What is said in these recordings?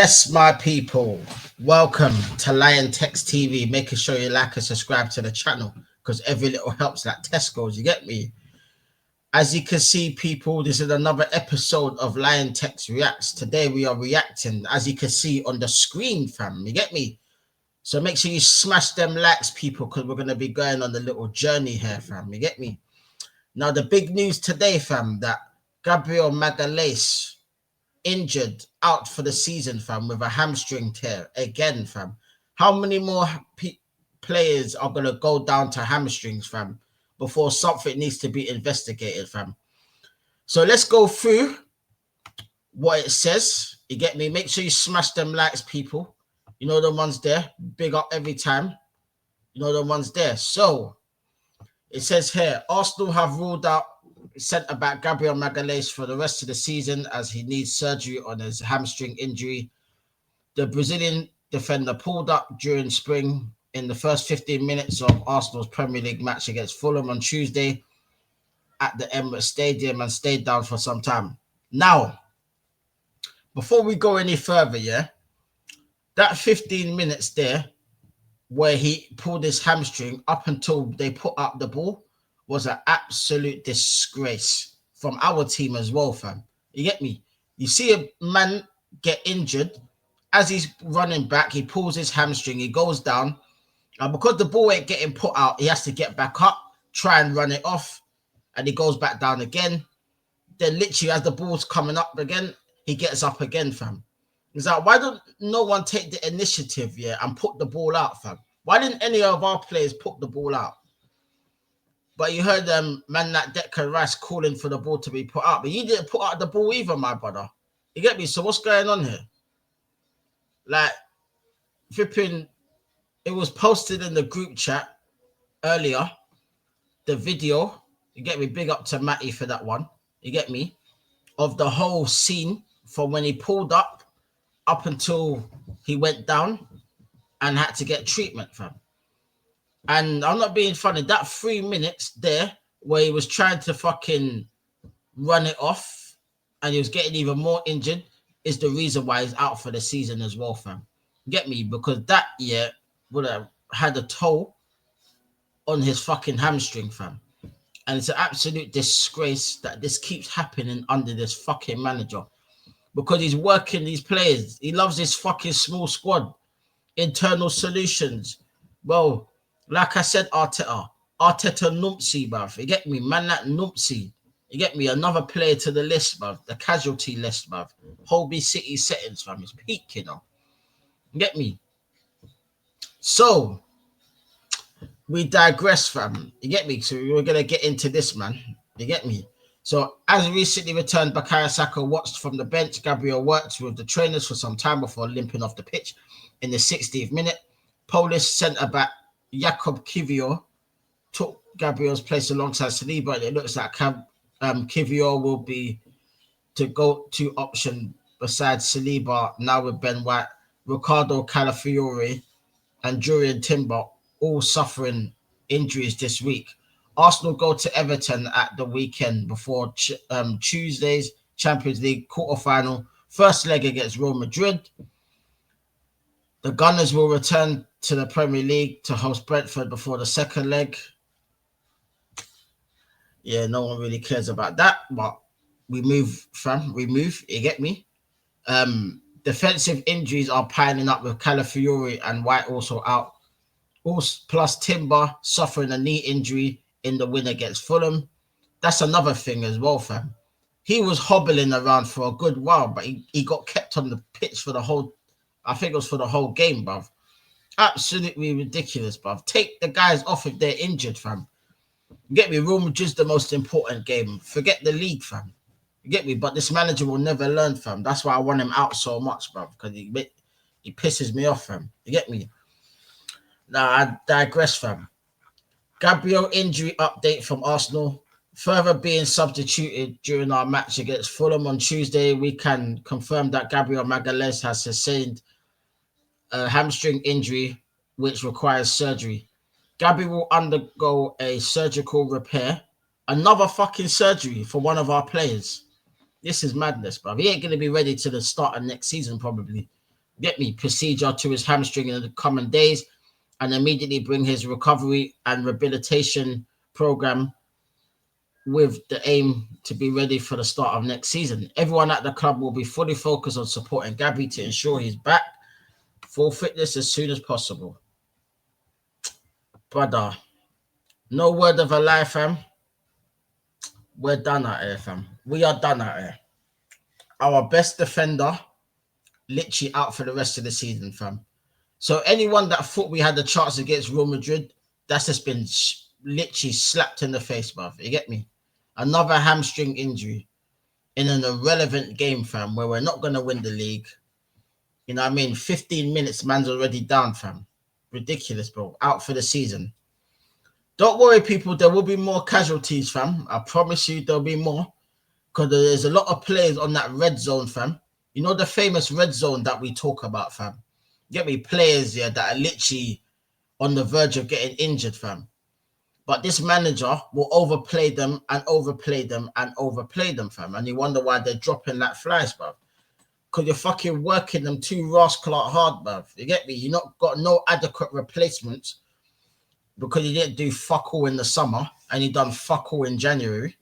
Yes, my people, welcome to Liontekz TV. Making sure you like and subscribe to the channel because every little helps like Tesco's, you get me? As you can see, people, this is another episode of Liontekz Reacts. Today we are reacting, as you can see on the screen, fam, you get me? So make sure you smash them likes, people, because we're going to be going on a little journey here, fam, you get me? Now, the big news today, fam, that Gabriel Magalhaes injured out for the season, fam, with a hamstring tear again, fam. How many more players are going to go down to hamstrings, fam, before something needs to be investigated, fam? So let's go through what it says. You get me? Make sure you smash them likes, people. You know the ones there. Big up every time. You know the ones there. So it says here, Arsenal have ruled out centre-back Gabriel Magalhaes for the rest of the season as he needs surgery on his hamstring injury. The Brazilian defender pulled up during spring in the first 15 minutes of Arsenal's Premier League match against Fulham on Tuesday at the Emirates Stadium and stayed down for some time. Now, before we go any further, that 15 minutes there where he pulled his hamstring up until they put up the ball was an absolute disgrace from our team as well, fam. You get me? You see a man get injured as he's running back, he pulls his hamstring, he goes down, and because the ball ain't getting put out, he has to get back up, try and run it off, and he goes back down again. Then literally as the ball's coming up again, he gets up again, fam. He's like, why don't no one take the initiative, and put the ball out, fam? Why didn't any of our players put the ball out? But you heard man like Declan Rice calling for the ball to be put out. But you didn't put out the ball either, my brother. You get me? So what's going on here? Like, flipping, it was posted in the group chat earlier, the video. You get me? Big up to Matty for that one. You get me? Of the whole scene from when he pulled up until he went down and had to get treatment, fam. And I'm not being funny. That 3 minutes there where he was trying to fucking run it off and he was getting even more injured is the reason why he's out for the season as well, fam. Get me? Because that would have had a toll on his fucking hamstring, fam. And it's an absolute disgrace that this keeps happening under this fucking manager. Because he's working these players. He loves his fucking small squad. Internal solutions. Well, like I said, Arteta numpsy, bruv. You get me? Man, that numpsy. You get me? Another player to the list, bruv. The casualty list, bruv. Holby City settings, fam. It's peak, you know. You get me? So, we digress, fam. You get me? So, we're going to get into this, man. You get me? So, as recently returned, Bukayo Saka watched from the bench. Gabriel worked with the trainers for some time before limping off the pitch in the 60th minute. Polish centre-back Jakub Kiwior took Gabriel's place alongside Saliba, and it looks like Kiwior will be the go-to option besides Saliba now with Ben White, Ricardo Calafiori, and Jurriën Timber all suffering injuries this week. Arsenal go to Everton at the weekend before Tuesday's Champions League quarter-final, first leg against Real Madrid. The Gunners will return to the Premier League to host Brentford before the second leg. Yeah, no one really cares about that, but we move, fam. We move. You get me? Defensive injuries are piling up with Calafiori and White also out. Plus Timber suffering a knee injury in the win against Fulham. That's another thing as well, fam. He was hobbling around for a good while, but he got kept on the pitch for the whole, I think it was for the whole game, bruv. Absolutely ridiculous, bruv. Take the guys off if they're injured, fam. You get me? Real Madrid's the most important game. Forget the league, fam. You get me? But this manager will never learn, fam. That's why I want him out so much, bruv. Because he pisses me off, fam. You get me? Now, I digress, fam. Gabriel injury update from Arsenal. Further being substituted during our match against Fulham on Tuesday, we can confirm that Gabriel Magalhaes has sustained a hamstring injury, which requires surgery. Gabby will undergo a surgical repair. Another fucking surgery for one of our players. This is madness, bruv. He ain't going to be ready to the start of next season, probably. get me, procedure to his hamstring in the coming days, and immediately bring his recovery and rehabilitation program with the aim to be ready for the start of next season. Everyone at the club will be fully focused on supporting Gabby to ensure he's back full fitness as soon as possible. Brother, no word of a lie, fam. We're done out here, fam. We are done out here. Our best defender literally out for the rest of the season, fam. So anyone that thought we had a chance against Real Madrid, that's just been literally slapped in the face, bruv. You get me? Another hamstring injury in an irrelevant game, fam, where we're not going to win the league. You know what I mean? 15 minutes, man's already down, fam. Ridiculous, bro. Out for the season. Don't worry, people. There will be more casualties, fam. I promise you there'll be more. Because there's a lot of players on that red zone, fam. You know the famous red zone that we talk about, fam? Get me? Players, yeah, that are literally on the verge of getting injured, fam. But this manager will overplay them and overplay them and overplay them, fam. And you wonder why they're dropping like flies, bruv. Because you're fucking working them too rascal hard, bruv. You get me? You not got no adequate replacements because you didn't do fuck all in the summer and you done fuck all in January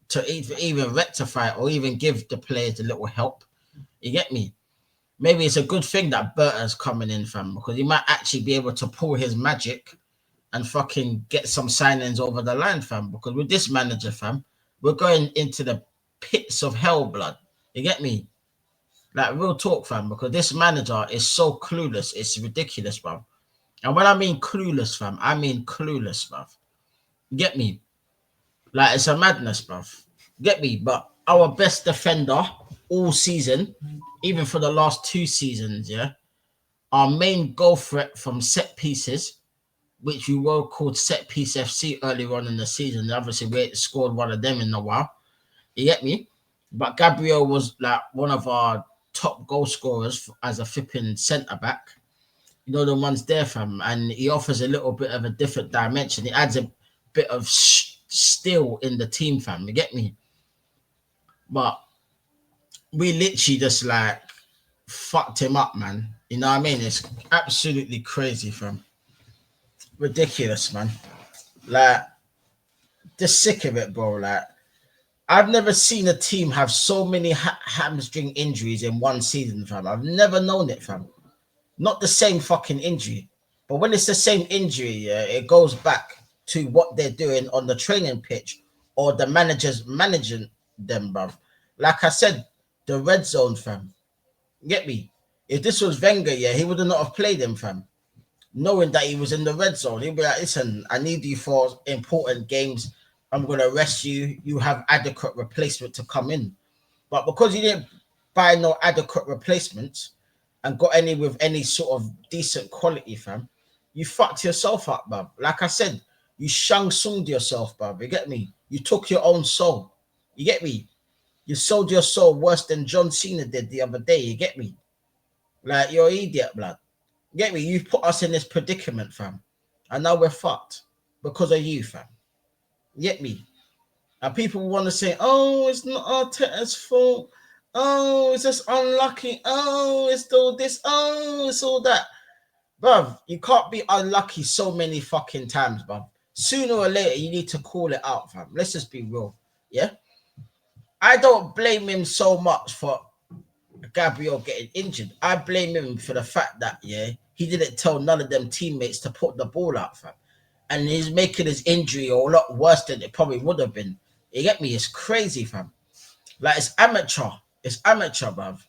to even rectify it or even give the players a little help. You get me? Maybe it's a good thing that Berta's coming in, fam, because he might actually be able to pull his magic and fucking get some signings over the line, fam. Because with this manager, fam, we're going into the pits of hell, blood. You get me? Like, real talk, fam, because this manager is so clueless. It's ridiculous, bruv. And when I mean clueless, fam, I mean clueless, bruv. Get me? Like, it's a madness, bruv. Get me? But our best defender all season, even for the last 2 seasons, yeah, our main goal threat from set pieces, which we were called Set Piece FC earlier on in the season. Obviously, we ain't scored one of them in a while. You get me? But Gabriel was like one of our top goal scorers as a flipping centre-back. You know, the ones there, fam. And he offers a little bit of a different dimension. He adds a bit of steel in the team, fam. You get me? But we literally just like fucked him up, man. You know what I mean? It's absolutely crazy, fam. Ridiculous, man. Like, just sick of it, bro. Like, I've never seen a team have so many hamstring injuries in one season, fam. I've never known it, fam. Not the same fucking injury. But when it's the same injury, yeah, it goes back to what they're doing on the training pitch or the managers managing them, bruv. Like I said, the red zone, fam. Get me? If this was Wenger, yeah, he would not have played him, fam. Knowing that he was in the red zone, he'd be like, listen, I need you for important games. I'm going to rest you. You have adequate replacement to come in. But because you didn't buy no adequate replacements and got any with any sort of decent quality, fam, you fucked yourself up, bruv. Like I said, you Shang Tsung'd yourself, bruv. You get me? You took your own soul. You get me? You sold your soul worse than John Cena did the other day. You get me? Like, you're an idiot, blood. Get me? You put us in this predicament, fam. And now we're fucked because of you, fam. Get me? And people want to say, oh, it's not Arteta's fault. Oh, it's just unlucky. Oh, it's all this. Oh, it's all that. Bruv, you can't be unlucky so many fucking times, bruv. Sooner or later, you need to call it out, fam. Let's just be real. Yeah? I don't blame him so much for Gabriel getting injured. I blame him for the fact that, yeah, he didn't tell none of them teammates to put the ball out, fam. And he's making his injury a lot worse than it probably would have been. You get me? It's crazy, fam. Like, it's amateur. It's amateur, bruv.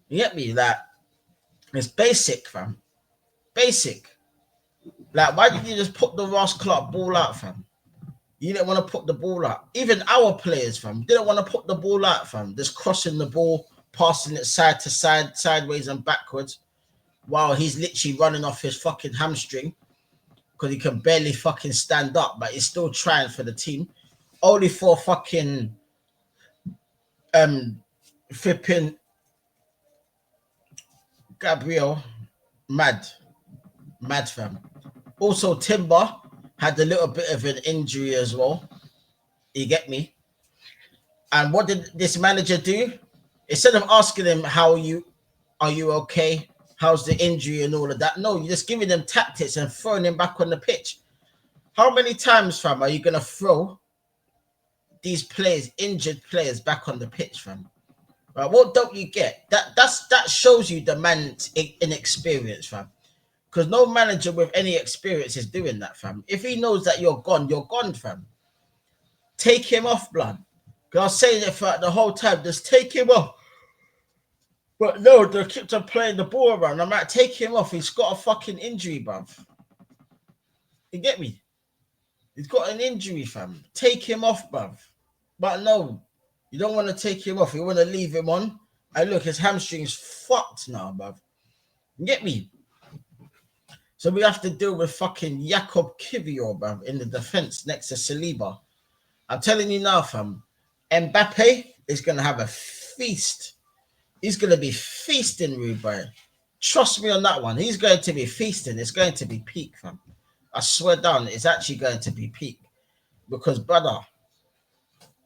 You get me? Like, it's basic, fam. Basic. Like, why did you just put the Ross Clark ball out, fam? You didn't want to put the ball out. Even our players, fam, didn't want to put the ball out, fam. Just crossing the ball, passing it side to side, sideways and backwards, while he's literally running off his fucking hamstring because he can barely fucking stand up, but he's still trying for the team. Only for fucking flipping Gabriel, mad fam. Also, Timber had a little bit of an injury as well. You get me? And what did this manager do? Instead of asking him, are you okay? how's the injury and all of that. No, you're just giving them tactics and throwing them back on the pitch. How many times, fam, are you going to throw these players, injured players, back on the pitch, fam? Right? What don't you get? That shows you the man's inexperience, fam. Because no manager with any experience is doing that, fam. If he knows that you're gone, fam. Take him off, blood. Because I was saying it for the whole time, just take him off. But no, they kept on playing the ball around. I'm like, take him off. He's got a fucking injury, bruv. You get me? He's got an injury, fam. Take him off, bruv. But no, you don't want to take him off. You want to leave him on. And look, his hamstring's fucked now, bruv. You get me? So we have to deal with fucking Jakob Kivior, bruv, in the defense next to Saliba. I'm telling you now, fam. Mbappe is going to have a feast. He's going to be feasting, Rude Boy. Trust me on that one. He's going to be feasting. It's going to be peak, fam. I swear down, it's actually going to be peak. Because, brother,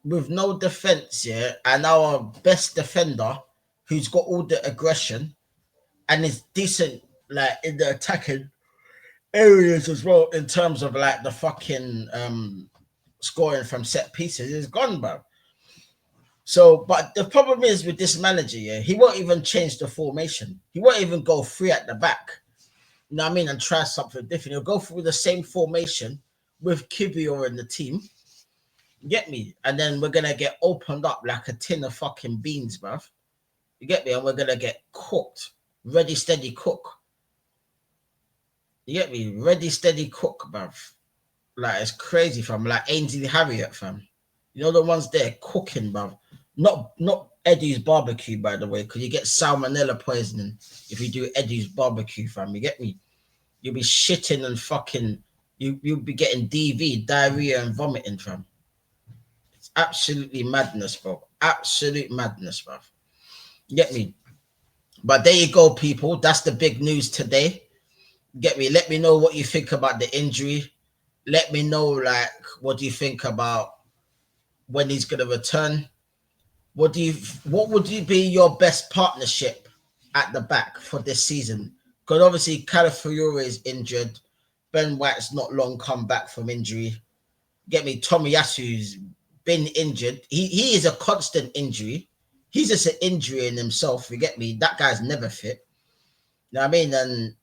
with no defense, yeah, and our best defender, who's got all the aggression and is decent, like, in the attacking areas as well, in terms of, like, the fucking scoring from set pieces, is gone, bro. So, but the problem is with this manager, yeah, he won't even change the formation. He won't even go free at the back. You know what I mean? And try something different. He'll go through the same formation with Kivior in the team. Get me? And then we're going to get opened up like a tin of fucking beans, bruv. You get me? And we're going to get cooked. Ready, steady, cook. You get me? Ready, steady, cook, bruv. Like, it's crazy, fam. Like Ainsley Harriott, fam. You know the ones there cooking, bruv. Not Eddie's barbecue, by the way, because you get salmonella poisoning if you do Eddie's barbecue, fam. You get me? You'll be shitting and fucking... You'll be getting DV, diarrhea and vomiting, fam. It's absolutely madness, bro. Absolute madness, bro. You get me? But there you go, people. That's the big news today. Get me? Let me know what you think about the injury. Let me know, like, what do you think about when he's going to return? What would you be your best partnership at the back for this season? Because obviously Calafiore is injured. Ben White's not long come back from injury. Get me? Tomiyasu's been injured. He is a constant injury. He's just an injury in himself. You get me? That guy's never fit. You know what I mean? And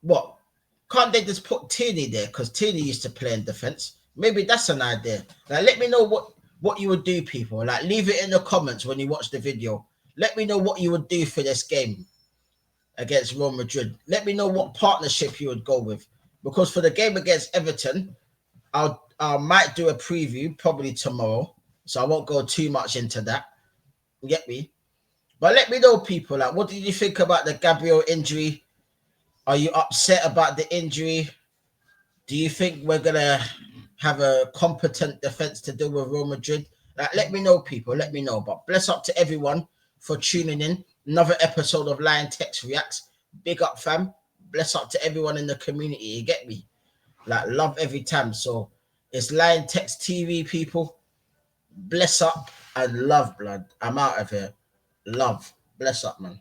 what? Can't they just put Tierney there? Because Tierney used to play in defense. Maybe that's an idea. Like, let me know what you would do, people. Like, leave it in the comments when you watch the video. Let me know what you would do for this game against Real Madrid. Let me know what partnership you would go with. Because for the game against Everton, I might do a preview probably tomorrow. So I won't go too much into that. You get me? But let me know, people. Like, what did you think about the Gabriel injury? Are you upset about the injury? Do you think we're going to have a competent defense to deal with Real Madrid? Like, let me know, people. Let me know. But bless up to everyone for tuning in. Another episode of Liontekz Reacts. Big up, fam. Bless up to everyone in the community. You get me? Like, love every time. So it's Liontekz TV, people. Bless up and love, blood. I'm out of here. Love. Bless up, man.